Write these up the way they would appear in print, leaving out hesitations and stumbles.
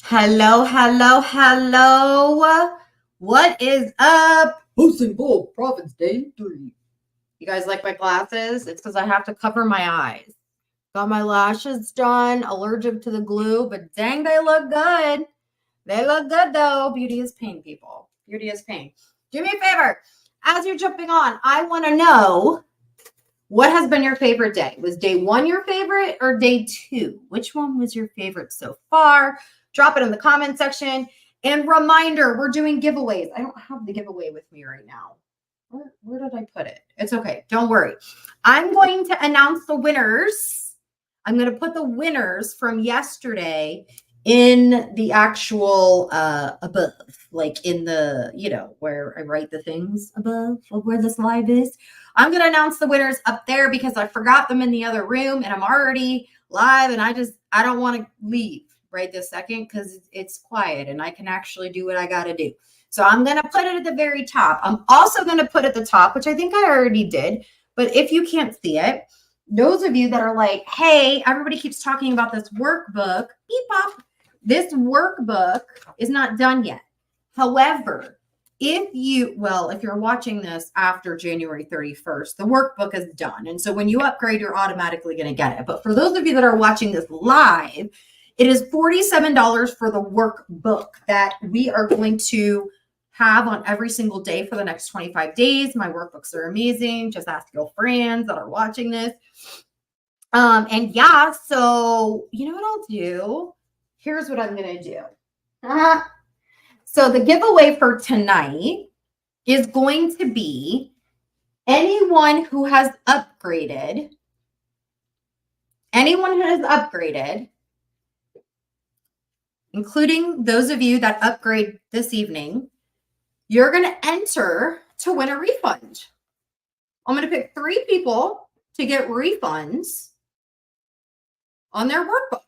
Hello, hello, hello. What is up? Hosting Full Profits Day 3. You guys like my glasses? It's because I have to cover my eyes. Got my lashes done, allergic to the glue, but dang, they look good. They look good though. Beauty is pain, people. Beauty is pain. Do me a favor. As you're jumping on, I want to know what has been your favorite day? Was day 1 your favorite or day 2? Which one was your favorite so far? Drop it in the comment section. And reminder, we're doing giveaways. I don't have the giveaway with me right now. Where did I put it? It's okay. Don't worry. I'm going to announce the winners. I'm going to put the winners from yesterday in the actual above, like in the, where I write the things above of where this live is. I'm going to announce the winners up there because I forgot them in the other room and I'm already live and I don't want to leave right this second because it's quiet and I can actually do what I got to do. So I'm going to put it at the very top. I'm also going to put at the top, which I think I already did, but if you can't see it, those of you that are like, hey, everybody keeps talking about this workbook, beep pop. This workbook is not done yet. However, if you're watching this after January 31st, the workbook is done. And so when you upgrade, you're automatically going to get it. But for those of you that are watching this live, it is $47 for the workbook that we are going to have on every single day for the next 25 days. My workbooks are amazing. Just ask your friends that are watching this. So you know what I'll do? Here's what I'm going to do. So the giveaway for tonight is going to be anyone who has upgraded, including those of you that upgrade this evening, you're going to enter to win a refund. I'm going to pick 3 people to get refunds on their workbook.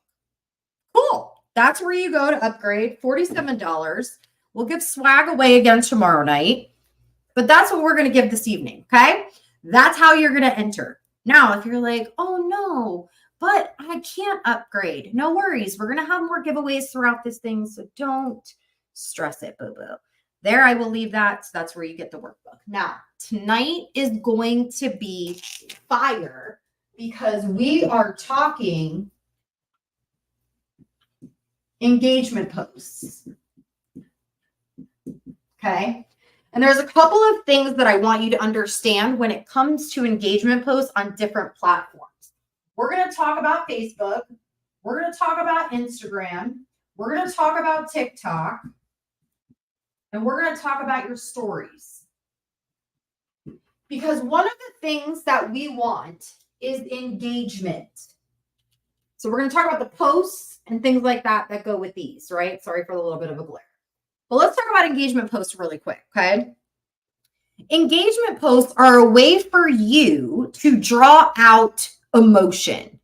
Cool. That's where you go to upgrade, $47. We'll give swag away again tomorrow night, but that's what we're going to give this evening, okay? That's how you're going to enter. Now, if you're like, oh no, but I can't upgrade, no worries. We're going to have more giveaways throughout this thing, so don't stress it, boo-boo. There, I will leave that. So that's where you get the workbook. Now, tonight is going to be fire because we are talking engagement posts. Okay. And there's a couple of things that I want you to understand when it comes to engagement posts on different platforms. We're going to talk about Facebook. We're going to talk about Instagram. We're going to talk about TikTok. And we're going to talk about your stories. Because one of the things that we want is engagement. So we're going to talk about the posts and things like that that go with these, right? Sorry for a little bit of a glare. But let's talk about engagement posts really quick, okay? Engagement posts are a way for you to draw out emotion,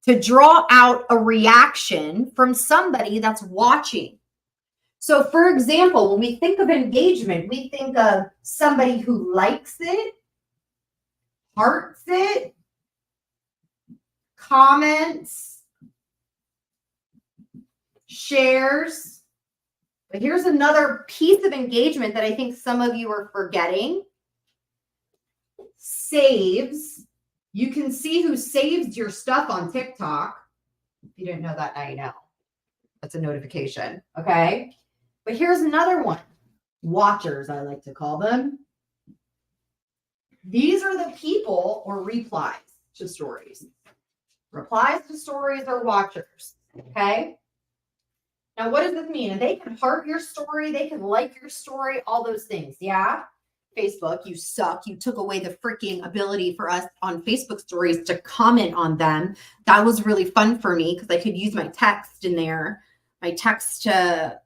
to draw out a reaction from somebody that's watching. So, for example, when we think of engagement, we think of somebody who likes it, hearts it, comments, shares. But here's another piece of engagement that I think some of you are forgetting. Saves. You can see who saves your stuff on TikTok. If you didn't know that, now you know. That's a notification, okay? But here's another one. Watchers, I like to call them. These are the people or replies to stories. Replies to stories are watchers, okay? Now, what does this mean? And they can heart your story. They can like your story, all those things. Yeah? Facebook, you suck. You took away the freaking ability for us on Facebook stories to comment on them. That was really fun for me because I could use my text in there. My text to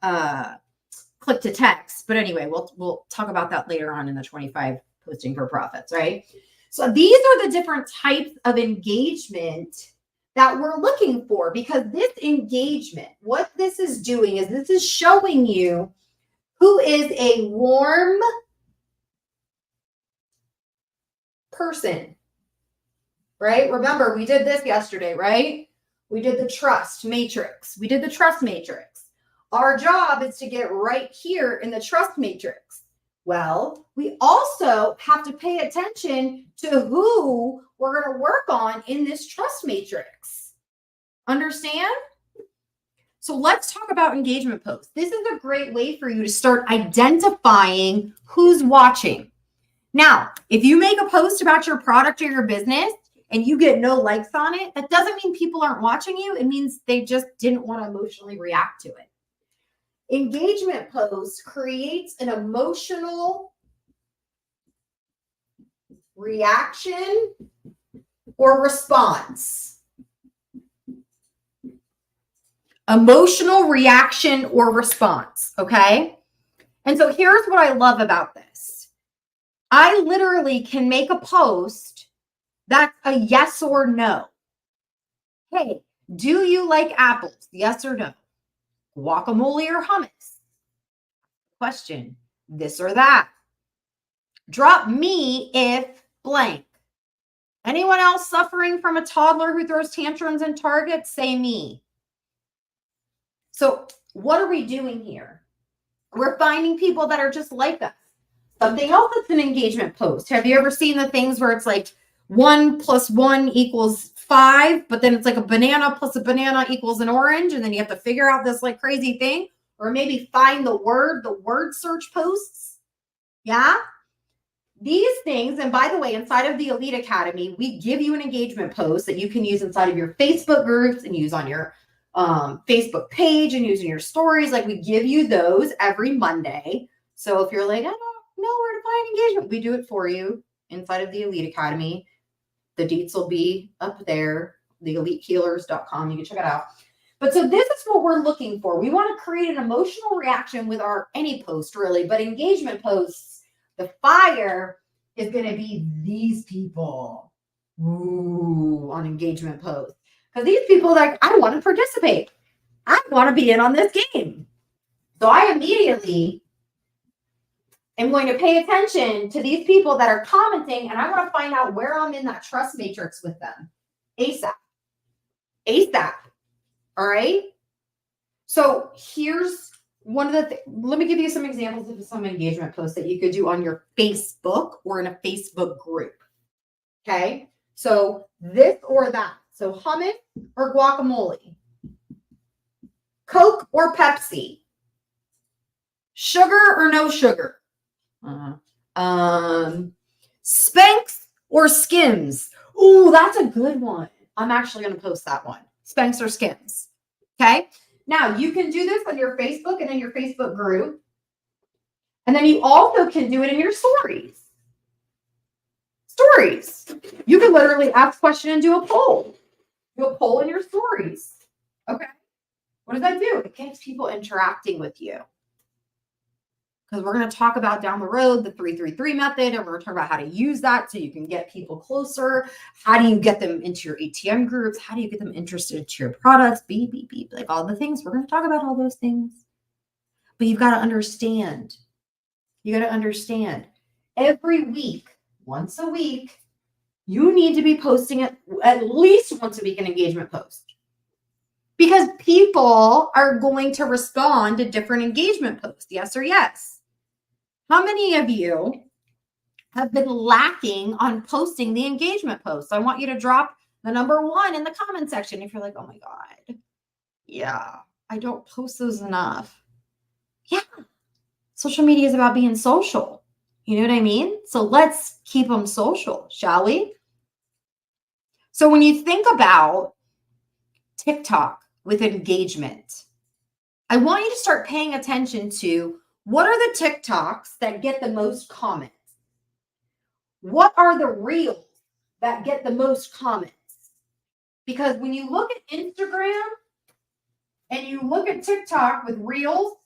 click to text. But anyway, we'll talk about that later on in the 25 posting for profits, right? So these are the different types of engagement that we're looking for, because this engagement, what this is doing is this is showing you who is a warm person, right? Remember, we did this yesterday, right? We did the trust matrix. Our job is to get right here in the trust matrix. Well, we also have to pay attention to who we're going to work on in this trust matrix. Understand? So let's talk about engagement posts. This is a great way for you to start identifying who's watching. Now, if you make a post about your product or your business and you get no likes on it, that doesn't mean people aren't watching you. It means they just didn't want to emotionally react to it. Engagement post creates an emotional reaction or response. Emotional reaction or response, okay? And so here's what I love about this. I literally can make a post that's a yes or no. Hey, do you like apples? Yes or no? Guacamole or hummus? Question, this or that. Drop me if blank. Anyone else suffering from a toddler who throws tantrums in Target? Say me. So what are we doing here? We're finding people that are just like us. Something else that's an engagement post. Have you ever seen the things where it's like 1 + 1 = 5, but then it's like a banana plus a banana equals an orange, and then you have to figure out this like crazy thing, or maybe find the word search posts. Yeah? These things, and by the way, inside of the Elite Academy, we give you an engagement post that you can use inside of your Facebook groups and use on your Facebook page and use in your stories. Like, we give you those every Monday. So if you're like, I don't know where to find engagement, we do it for you inside of the Elite Academy. The deets will be up there, theelitehealers.com. You can check it out. But so this is what we're looking for. We want to create an emotional reaction with any post, really, but engagement posts, the fire is going to be these people. Ooh, on engagement posts. Because these people are like, I want to participate. I want to be in on this game. So I immediately am going to pay attention to these people that are commenting, and I want to find out where I'm in that trust matrix with them. ASAP. ASAP. All right? So here's one of the let me give you some examples of some engagement posts that you could do on your Facebook or in a Facebook group. Okay? So this or that. So hummus or guacamole. Coke or Pepsi. Sugar or no sugar. Spanx or Skims. Ooh, that's a good one. I'm actually going to post that one. Spanx or Skims. Okay? Now, you can do this on your Facebook and in your Facebook group. And then you also can do it in your stories. Stories. You can literally ask a question and do a poll. Do a poll in your stories. Okay? What does that do? It gets people interacting with you. Because we're going to talk about down the road the 3-3-3 method, and we're going to talk about how to use that so you can get people closer. How do you get them into your ATM groups? How do you get them interested to your products? Beep, beep, beep. Like all the things. We're going to talk about all those things. But you've got to understand. You got to understand. Every week, once a week, you need to be posting at least once a week an engagement post. Because people are going to respond to different engagement posts. Yes or yes. How many of you have been lacking on posting the engagement posts? I want you to drop the number 1 in the comment section if you're like, oh my God, yeah, I don't post those enough. Yeah, social media is about being social. You know what I mean? So let's keep them social, shall we? So when you think about TikTok with engagement, I want you to start paying attention to what are the TikToks that get the most comments? What are the reels that get the most comments? Because when you look at Instagram and you look at TikTok with reels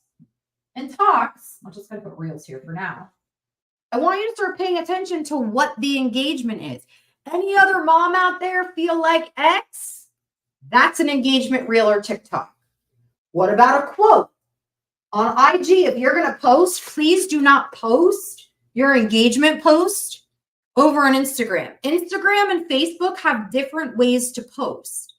and talks, I'm just going to put reels here for now. I want you to start paying attention to what the engagement is. Any other mom out there feel like X? That's an engagement reel or TikTok. What about a quote? On IG, if you're going to post, please do not post your engagement post over on Instagram. Instagram and Facebook have different ways to post.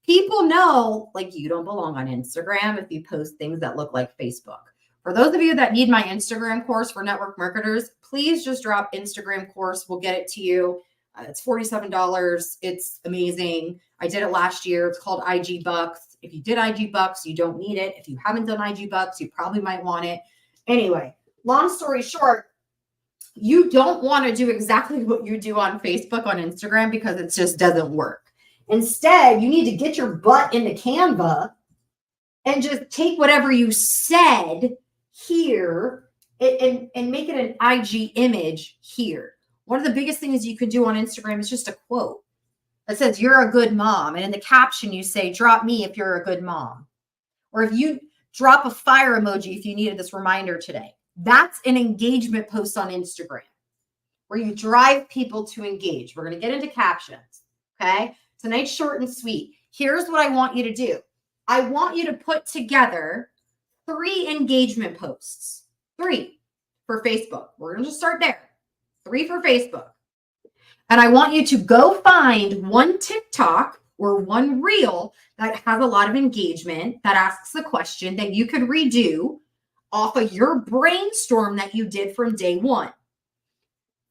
People know like you don't belong on Instagram if you post things that look like Facebook. For those of you that need my Instagram course for network marketers, please just drop Instagram course. We'll get it to you. It's $47. It's amazing. I did it last year. It's called IG Bucks. If you did IG Bucks, you don't need it. If you haven't done IG Bucks, you probably might want it. Anyway, long story short, you don't want to do exactly what you do on Facebook, on Instagram, because it just doesn't work. Instead, you need to get your butt into Canva and just take whatever you said here and make it an IG image here. One of the biggest things you can do on Instagram is just a quote that says, "You're a good mom." And in the caption, you say, "Drop me if you're a good mom." Or if you drop a fire emoji if you needed this reminder today. That's an engagement post on Instagram where you drive people to engage. We're going to get into captions. Okay. Tonight's short and sweet. Here's what I want you to do. I want you to put together 3 engagement posts. 3 for Facebook. We're going to just start there. 3 for Facebook. And I want you to go find one TikTok or one reel that has a lot of engagement, that asks a question that you could redo off of your brainstorm that you did from day 1.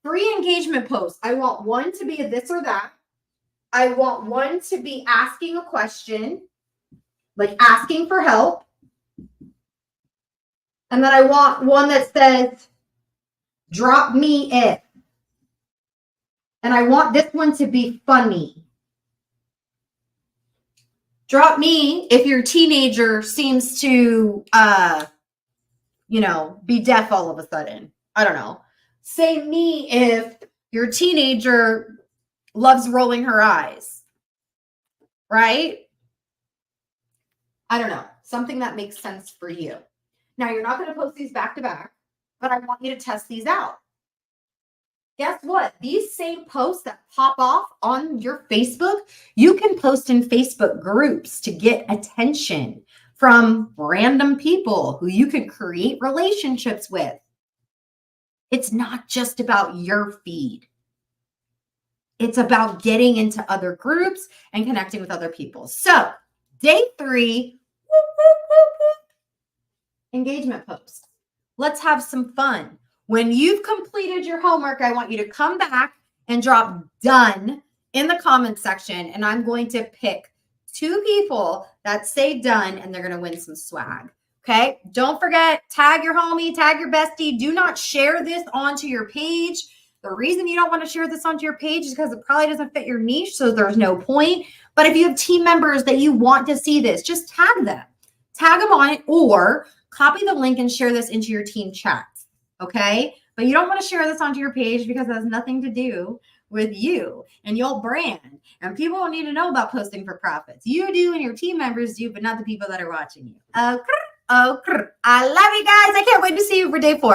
3 engagement posts. I want one to be a this or that. I want one to be asking a question, like asking for help. And then I want one that says, "Drop me if." And I want this one to be funny. Drop me if your teenager seems to, be deaf all of a sudden. I don't know. Say me if your teenager loves rolling her eyes, right? I don't know. Something that makes sense for you. Now, you're not going to post these back to back, but I want you to test these out. Guess what? These same posts that pop off on your Facebook, you can post in Facebook groups to get attention from random people who you could create relationships with. It's not just about your feed. It's about getting into other groups and connecting with other people. So, day 3, engagement post. Let's have some fun. When you've completed your homework, I want you to come back and drop "done" in the comments section. And I'm going to pick 2 people that say "done," and they're going to win some swag. Okay. Don't forget, tag your homie, tag your bestie. Do not share this onto your page. The reason you don't want to share this onto your page is because it probably doesn't fit your niche. So there's no point. But if you have team members that you want to see this, just tag them. Tag them on it, or copy the link and share this into your team chats. Okay. But you don't want to share this onto your page because it has nothing to do with you and your brand. And people don't need to know about posting for profits. You do and your team members do, but not the people that are watching you. I love you guys. I can't wait to see you for day 4.